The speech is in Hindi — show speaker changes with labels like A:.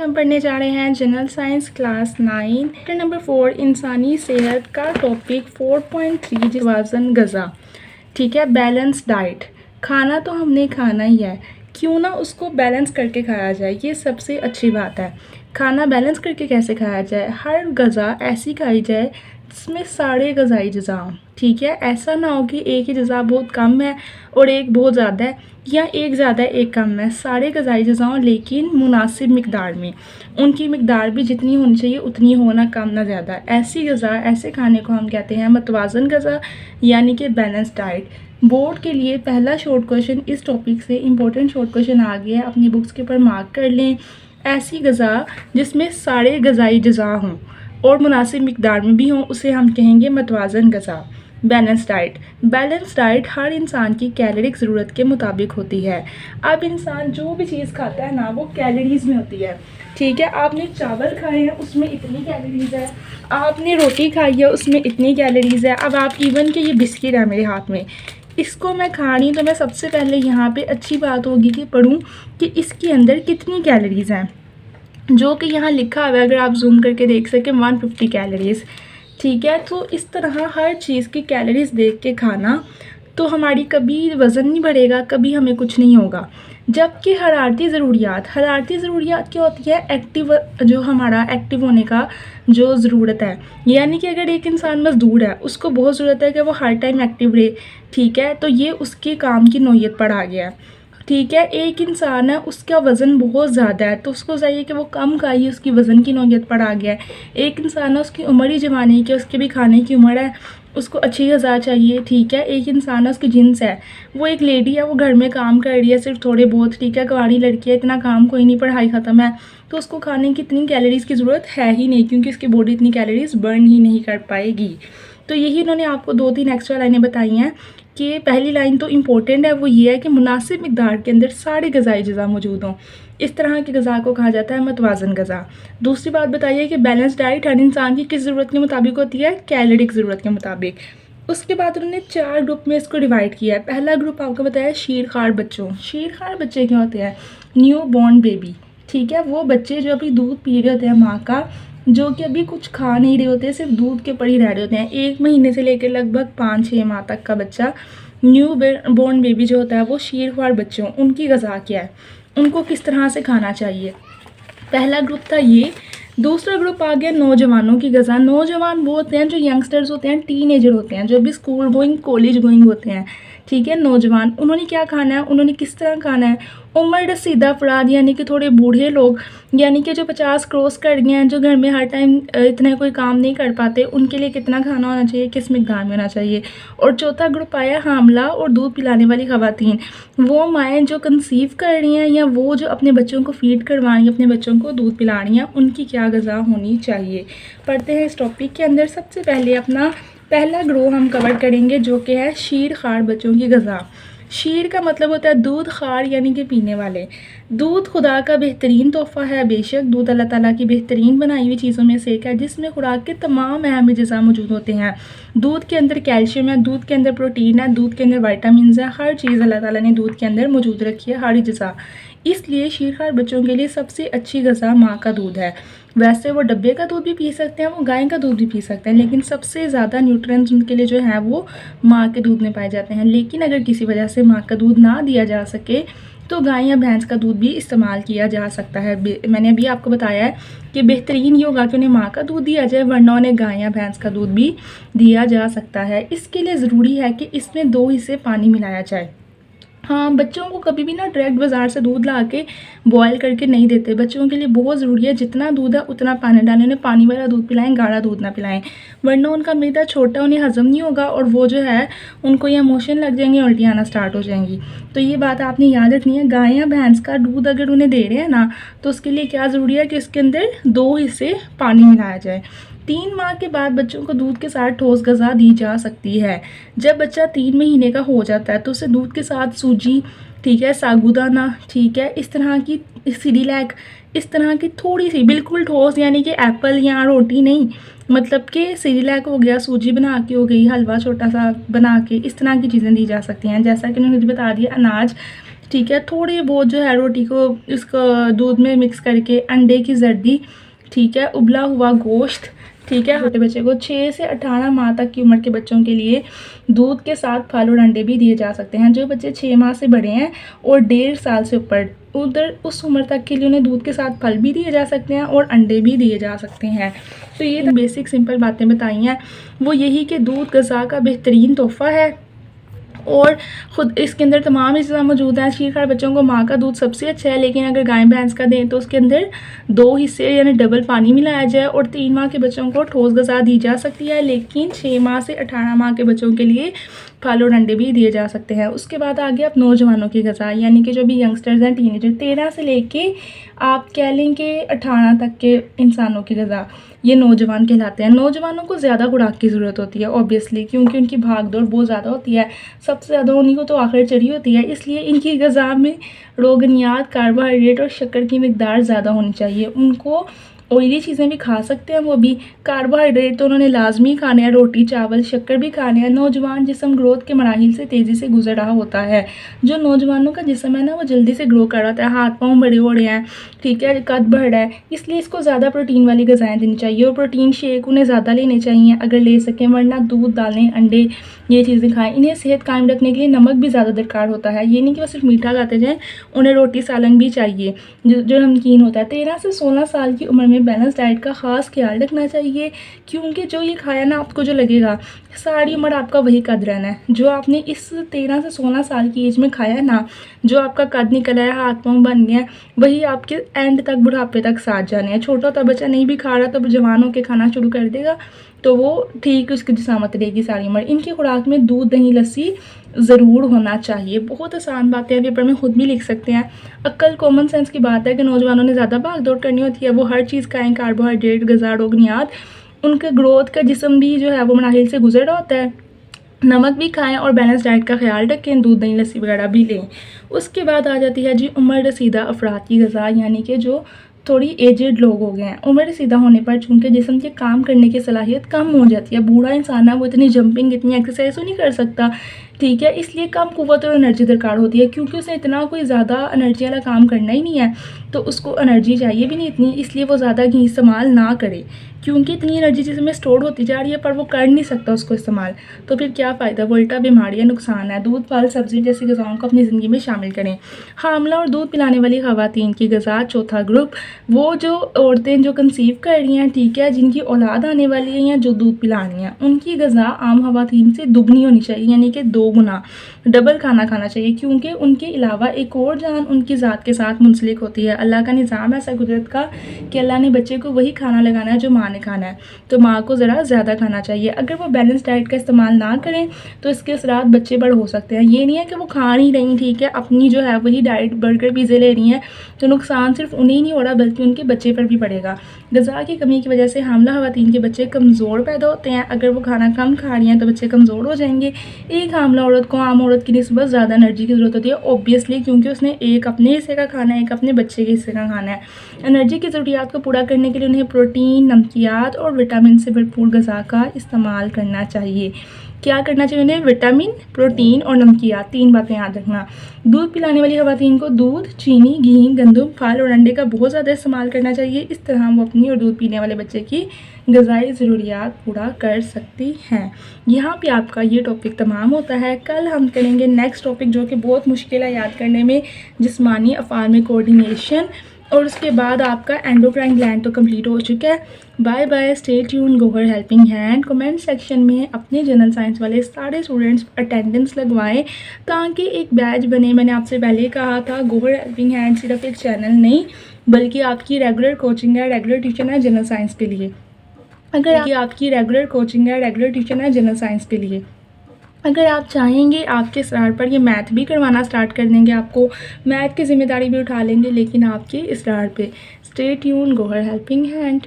A: हम पढ़ने जा रहे हैं general science class 9 chapter number 4 इंसानी सेहत का टॉपिक 4.3 वज़न ग़िज़ा। ठीक है, बैलेंस डाइट। खाना तो हमने खाना ही है, क्यों ना उसको बैलेंस करके खाया जाए, ये सबसे अच्छी बात है। खाना बैलेंस करके कैसे खाया जाए, हर ग़िज़ा ऐसी खाई जाए जिसमें सारे ग़िज़ाई अज़्ज़ा हों। ठीक है, ऐसा ना हो कि एक ही ग़िज़ा बहुत कम है और एक बहुत ज़्यादा है, या एक ज़्यादा है एक कम है। सारे ग़िज़ाई अज़्ज़ा हों लेकिन मुनासिब मिकदार में, उनकी मिकदार भी जितनी होनी चाहिए उतनी हो, ना कम ना ज़्यादा। ऐसी ग़िज़ा, ऐसे खाने को हम कहते हैं मतवाज़न ग़िज़ा यानी कि बैलेंस डाइट। बोर्ड के लिए पहला शॉर्ट क्वेश्चन इस टॉपिक से इम्पोर्टेंट शॉर्ट क्वेश्चन आ गया है, अपनी बुक्स के ऊपर मार्क कर लें। ऐसी ग़िज़ा जिसमें सारे ग़िज़ाई अज़्ज़ा हों और मुनासिब मिकदार में भी हों उसे हम कहेंगे मतवाज़न ग़िज़ा। Balance diet. बैलेंस डाइट हर इंसान की कैलोरिक ज़रूरत के मुताबिक होती है। अब इंसान जो भी चीज़ खाता है ना वो कैलोरीज़ में होती है। ठीक है, आपने चावल खाए हैं उसमें इतनी कैलोरीज़ है, आपने रोटी खाई है उसमें इतनी कैलोरीज़ है। अब आप इवन के ये बिस्किट है मेरे हाथ में, इसको मैं खा रही हूँ तो मैं सबसे पहले यहाँ पे अच्छी बात होगी कि पढ़ूँ कि इसके अंदर कितनी कैलोरीज़ हैं, जो कि यहाँ लिखा हुआ है। अगर आप जूम करके देख सकें 150 कैलोरीज़। ठीक है, तो इस तरह हर चीज़ की कैलोरीज़ देख के खाना, तो हमारी कभी वज़न नहीं बढ़ेगा, कभी हमें कुछ नहीं होगा। जबकि हरारती ज़रूरियात क्या होती है, एक्टिव, जो हमारा एक्टिव होने का जो ज़रूरत है। यानी कि अगर एक इंसान मज़दूर है, उसको बहुत ज़रूरत है कि वो हर टाइम एक्टिव रहे। ठीक है, तो ये उसके काम की नौयत पर आ गया है। ठीक है, एक इंसान है उसका वज़न बहुत ज़्यादा है तो उसको चाहिए कि वो कम खाइए, उसकी वज़न की नौयत पर आ गया है। एक इंसान है उसकी उम्र ही जवानी की, उसके भी खाने की उम्र है, उसको अच्छी ग़िज़ा चाहिए। ठीक है, एक इंसान है उसकी जिन्स है, वो एक लेडी है, वो घर में काम कर रही है सिर्फ थोड़े बहुत। ठीक है, कुंवारी लड़की है, इतना काम कोई नहीं, पढ़ाई ख़त्म है, तो उसको खाने की इतनी कैलोरीज़ की ज़रूरत है ही नहीं, क्योंकि उसकी बॉडी इतनी कैलोरीज़ बर्न ही नहीं कर पाएगी। तो यही इन्होंने आपको 2-3 एक्स्ट्रा लाइनें बताई हैं कि पहली लाइन तो इम्पोर्टेंट है, वो ये है कि मुनासिब मिकदार के अंदर सारे ग़िज़ाई अज़्ज़ा मौजूद हों। इस तरह की ग़िज़ा को कहा जाता है मतवाज़न ग़िज़ा। दूसरी बात बताइए कि बैलेंस डाइट हर इंसान की किस ज़रूरत के मुताबिक होती है, कैलोरिक ज़रूरत के मुताबिक। उसके बाद उन्होंने 4 ग्रुप में इसको डिवाइड किया है। पहला ग्रुप आपको बताया शीरखार बच्चों। शीरखार बच्चे क्या होते हैं, न्यू बॉर्न बेबी। ठीक है, वो बच्चे जो अभी दूध पी रहे होते हैं माँ का, जो कि अभी कुछ खा नहीं रहे होते, सिर्फ दूध के ऊपर ही रह रहे होते हैं। 1 महीने से लेकर लगभग 5-6 माह तक का बच्चा, न्यू बॉर्न बेबी जो होता है, वो शीरख्वार बच्चों, उनकी ग़िज़ा क्या है, उनको किस तरह से खाना चाहिए। पहला ग्रुप था ये। दूसरा ग्रुप आ गया नौजवानों की ग़िज़ा। नौजवान वो होते हैं जो यंगस्टर्स होते हैं, टीनेजर होते हैं, जो भी स्कूल गोइंग कॉलेज गोइंग होते हैं। ठीक है, नौजवान, उन्होंने क्या खाना है, उन्होंने किस तरह खाना है। उम्र रसीदा अफराद यानी कि थोड़े बूढ़े लोग, यानी कि जो 50 क्रॉस कर गए हैं, जो घर में हर टाइम इतना कोई काम नहीं कर पाते, उनके लिए कितना खाना होना चाहिए, किस मिकदार में होना चाहिए। और चौथा ग्रुप आया हामला और दूध पिलाने वाली ख़वातीन, वो माएँ जो कंसीव कर रही हैं या वो जो अपने बच्चों को फीड करवा रही हैं, अपने बच्चों को दूध पिला रही हैं, उनकी क्या ग़िज़ा होनी चाहिए। पढ़ते हैं इस टॉपिक के अंदर। सबसे पहले अपना पहला ग्रोह हम कवर करेंगे जो कि है शीरखार बच्चों की ग़िज़ा। शीर का मतलब होता है दूध, खार यानी कि पीने वाले। दूध खुदा का बेहतरीन तोहफ़ा है, बेशक दूध अल्लाह ताला की बेहतरीन बनाई हुई चीज़ों में से एक है, जिसमें खुराक के तमाम अहम अज़्ज़ा मौजूद होते हैं। दूध के अंदर कैल्शियम है, दूध के अंदर प्रोटीन है, दूध के अंदर विटामिन है, हर चीज़ अल्लाह ताला ने दूध के अंदर मौजूद रखी है, हर अज़्ज़ा। इसलिए शीरखार बच्चों के लिए सबसे अच्छी ग़िज़ा माँ का दूध है। वैसे वो डब्बे का दूध भी पी सकते हैं, वो गाय का दूध भी पी सकते हैं, लेकिन सबसे ज़्यादा न्यूट्रिएंट्स उनके लिए जो है वो माँ के दूध में पाए जाते हैं। लेकिन अगर किसी वजह से माँ का दूध ना दिया जा सके तो गाय या भैंस का दूध भी इस्तेमाल किया जा सकता है। मैंने अभी आपको बताया है कि बेहतरीन ये होगा कि उन्हें माँ का दूध दिया जाए, वरना उन्हें गाय या भैंस का दूध भी दिया जा सकता है। इसके लिए ज़रूरी है कि इसमें 2 हिस्से पानी मिलाया जाए। हाँ, बच्चों को कभी भी ना डायरेक्ट बाज़ार से दूध ला के बॉयल करके नहीं देते। बच्चों के लिए बहुत ज़रूरी है जितना दूध है उतना पानी डालें, उन्हें पानी वाला दूध पिलाएं, गाढ़ा दूध ना पिलाएं, वरना उनका मैदा छोटा, उन्हें हज़म नहीं होगा और वो जो है उनको ये मोशन लग जाएंगे, उल्टियाँ आना स्टार्ट हो जाएंगी। तो ये बात आपने याद रखनी है। गाय या भैंस का दूध अगर उन्हें दे रहे हैं ना, तो उसके लिए क्या ज़रूरी है कि उसके अंदर 2 हिस्से पानी मिलाया जाए। 3 माह के बाद बच्चों को दूध के साथ ठोस ग़िज़ा दी जा सकती है। जब बच्चा 3 महीने का हो जाता है तो उसे दूध के साथ सूजी, ठीक है, साबूदाना, ठीक है, इस तरह की सिरिलैक, इस तरह की थोड़ी सी बिल्कुल ठोस, यानी कि एप्पल या रोटी नहीं, मतलब कि सिरिलैक हो गया, सूजी बना के हो गई, हलवा छोटा सा बना के, इस तरह की चीज़ें दी जा सकती हैं। जैसा कि उन्होंने बता दिया, अनाज ठीक है। थोड़ी बहुत जो है रोटी को इसको दूध में मिक्स करके, अंडे की जर्दी, ठीक है, उबला हुआ गोश्त, ठीक है। छोटे बच्चे को 6 से 18 माह तक की उम्र के बच्चों के लिए दूध के साथ फल और अंडे भी दिए जा सकते हैं। जो बच्चे 6 माह से बड़े हैं और 1.5 साल से ऊपर, उधर उस उम्र तक के लिए उन्हें दूध के साथ फल भी दिए जा सकते हैं और अंडे भी दिए जा सकते हैं। तो ये बेसिक सिंपल बातें बताई हैं, वो यही कि दूध ग़िज़ा का बेहतरीन तोहफ़ा है और ख़ुद इसके अंदर तमाम चीज़ें मौजूद हैं। शीरखार बच्चों को माँ का दूध सबसे अच्छा है, लेकिन अगर गाय भैंस का दें तो उसके अंदर 2 हिस्से यानी डबल पानी मिलाया जाए। और 3 माह के बच्चों को ठोस ग़िज़ा दी जा सकती है, लेकिन 6 माह से 18 माह के बच्चों के लिए फल और अंडे भी दिए जा सकते हैं। उसके बाद आगे आप नौजवानों की ग़िज़ा, यानी कि जो भी यंगस्टर्स हैं, टीनेजर, 13 से लेके आप कह लें कि 18 तक के इंसानों की ग़िज़ा, ये नौजवान कहलाते हैं। नौजवानों को ज़्यादा खुराक की ज़रूरत होती है ऑब्वियसली, क्योंकि उनकी भाग दौड़ बहुत ज़्यादा होती है, सबसे ज़्यादा उन्हीं को तो आखिर चढ़ी होती है। इसलिए इनकी ग़िज़ा में रोगनियात, कार्बोहाइड्रेट और शक्कर की मिकदार ज़्यादा होनी चाहिए। उनको ऑयली चीज़ें भी खा सकते हैं, वो भी कार्बोहाइड्रेट तो उन्होंने लाजमी खाने हैं, रोटी चावल, शक्कर भी खाने हैं। नौजवान जिस्म ग्रोथ के मराहिल से तेज़ी से गुजर रहा होता है। जो नौजवानों का जिस्म है ना, वो जल्दी से ग्रो कर रहा होता है, हाथ पाँव बड़े हो रहे हैं, ठीक है, कद बढ़ रहा है, इसलिए इसको ज़्यादा प्रोटीन वाली ग़िज़ाएँ देनी चाहिए। और प्रोटीन शेक उन्हें ज़्यादा लेने चाहिए अगर ले सकें, वरना दूध, दालें, अंडे, ये चीज़ें खाएँ। इन्हें सेहत कायम रखने के लिए नमक भी ज़्यादा दरकार होता है। ये नहीं कि बस सिर्फ मीठा खाते जाएँ, उन्हें रोटी सालन भी चाहिए जो नमकीन होता है। 13 से 16 साल की उम्र में बैलेंस डाइट का ख़ास ख्याल रखना चाहिए, क्योंकि जो ये खाया ना, आपको जो लगेगा सारी उम्र आपका वही कद रहना है। जो आपने इस 13 से 16 साल की एज में खाया ना, जो आपका कद निकला है, हाथ पाँव बन गया है, वही आपके एंड तक, बुढ़ापे तक साथ जाने हैं। छोटा होता बच्चा नहीं भी खा रहा तो जवान होकर खाना शुरू कर देगा, तो वो ठीक उसकी जिसामत रहेगी सारी उम्र। इनकी खुराक में दूध, दही, लस्सी ज़रूर होना चाहिए। बहुत आसान बातें हैं, पेपर में खुद भी लिख सकते हैं। अक्ल, कॉमन सेंस की बात है कि नौजवानों ने ज़्यादा भाग दौड़ करनी होती है, वो हर चीज़ खाएँ, कार्बोहाइड्रेट, ग़िज़ा, रोगनियात, उनके ग्रोथ का जिस्म भी जो है वो मराहिल से गुजर रहा होता है। नमक भी खाएं और बैलेंस डाइट का ख्याल रखें, दूध, दही, लस्सी वगैरह भी लें। उसके बाद आ जाती है जी उम्र रसीदा अफराद की ग़िज़ा, यानी कि जो थोड़ी एजेड लोग हो गए हैं। उम्र रसीदा होने पर चूँकि जिस्म के काम करने की सलाहियत कम हो जाती है, बूढ़ा इंसान है वो इतनी जंपिंग, इतनी एक्सरसाइज तो नहीं कर सकता, ठीक है, इसलिए कम कुव्वत और एनर्जी दरकार होती है, क्योंकि उसे इतना कोई ज़्यादा एनर्जी वाला काम करना ही नहीं है, तो उसको एनर्जी चाहिए भी नहीं इतनी, इसलिए वो ज़्यादा घी इस्तेमाल ना करे, क्योंकि इतनी एनर्जी जिसमें स्टोर होती जा रही है पर वो कर नहीं सकता उसको इस्तेमाल, तो फिर क्या फ़ायदा, वो उल्टा बीमारी या नुकसान है। दूध, फल, सब्ज़ी जैसी ग़िज़ाओं को अपनी ज़िंदगी में शामिल करें। हामला और दूध पिलाने वाली ख़वातीन की ग़िज़ा, चौथा ग्रुप, वो जो औरतें जो कंसीव कर रही हैं, ठीक है, जिनकी औलाद आने वाली है या जो दूध पिलानी है, उनकी ग़िज़ा आम ख़वातीन से दुगनी होनी चाहिए, यानी कि 2 गुना डबल खाना खाना चाहिए, क्योंकि उनके अलावा एक और जान उनकी ज़ात के साथ मुंसलिक होती है। अल्लाह का निज़ाम ऐसा कुदरत का कि अल्लाह ने बच्चे को वही खाना लगाना है जो माँ ने खाना है, तो माँ को ज़रा ज़्यादा खाना चाहिए। अगर वो बैलेंस डाइट का इस्तेमाल ना करें तो इसके असरात बच्चे पर हो सकते हैं। ये नहीं है कि वो खा नहीं रही, ठीक है, अपनी जो है वही डाइट, बर्गर, पिज़्ज़े ले रही हैं, तो नुकसान सिर्फ उन्हें नहीं हो रहा बल्कि उनके बच्चे पर भी पड़ेगा। ग़िज़ा की कमी की वजह से हामला ख़वातीन के बच्चे कमज़ोर पैदा होते हैं। अगर वो खाना कम खा रही हैं तो बच्चे कमज़ोर हो जाएंगे। एक हामला औरत को आम औरत की निस्बत ज़्यादा एनर्जी की ज़रूरत होती है ऑब्वियसली, क्योंकि उसने एक अपने हिस्से का खाना है, एक अपने बच्चे के हिस्से का खाना है। एनर्जी की ज़रूरियात को पूरा करने के लिए उन्हें प्रोटीन, नमकियात और विटामिन से भरपूर ग़िज़ा का इस्तेमाल करना चाहिए। क्या करना चाहिए उन्हें, विटामिन, प्रोटीन और नमकियात, 3 बातें याद रखना। दूध पिलाने वाली ख़वातीन को दूध, चीनी, घी, गंदम, फल और अंडे का बहुत ज़्यादा इस्तेमाल करना चाहिए। इस तरह वो अपनी और दूध पीने वाले बच्चे की ग़िज़ाई ज़रूरियात पूरा कर सकती हैं। यहाँ पे आपका ये टॉपिक तमाम होता है। कल हम करेंगे नेक्स्ट टॉपिक, जो कि बहुत मुश्किल है याद करने में, जिस्मानी अफ़आल में कोऑर्डिनेशन, और उसके बाद आपका एंडोक्राइन ग्लैंड तो कंप्लीट हो चुका है। Bye bye, stay tuned, Gohar helping hand. Comment section में अपने जनरल साइंस वाले सारे स्टूडेंट्स अटेंडेंस लगवाएं ताकि एक बैच बने। मैंने आपसे पहले कहा था, गोहर हेल्पिंग हैंड सिर्फ एक चैनल नहीं बल्कि आपकी रेगुलर कोचिंग है, रेगुलर ट्यूशन है जनरल साइंस के लिए। अगर आपकी रेगुलर कोचिंग है, रेगुलर ट्यूशन है जनरल साइंस के लिए, अगर आप चाहेंगे आपके इसरार पर ये मैथ भी करवाना स्टार्ट कर देंगे, आपको मैथ की जिम्मेदारी भी उठा लेंगे, लेकिन आपके इसरार पे। Stay tuned, Gohar helping hand.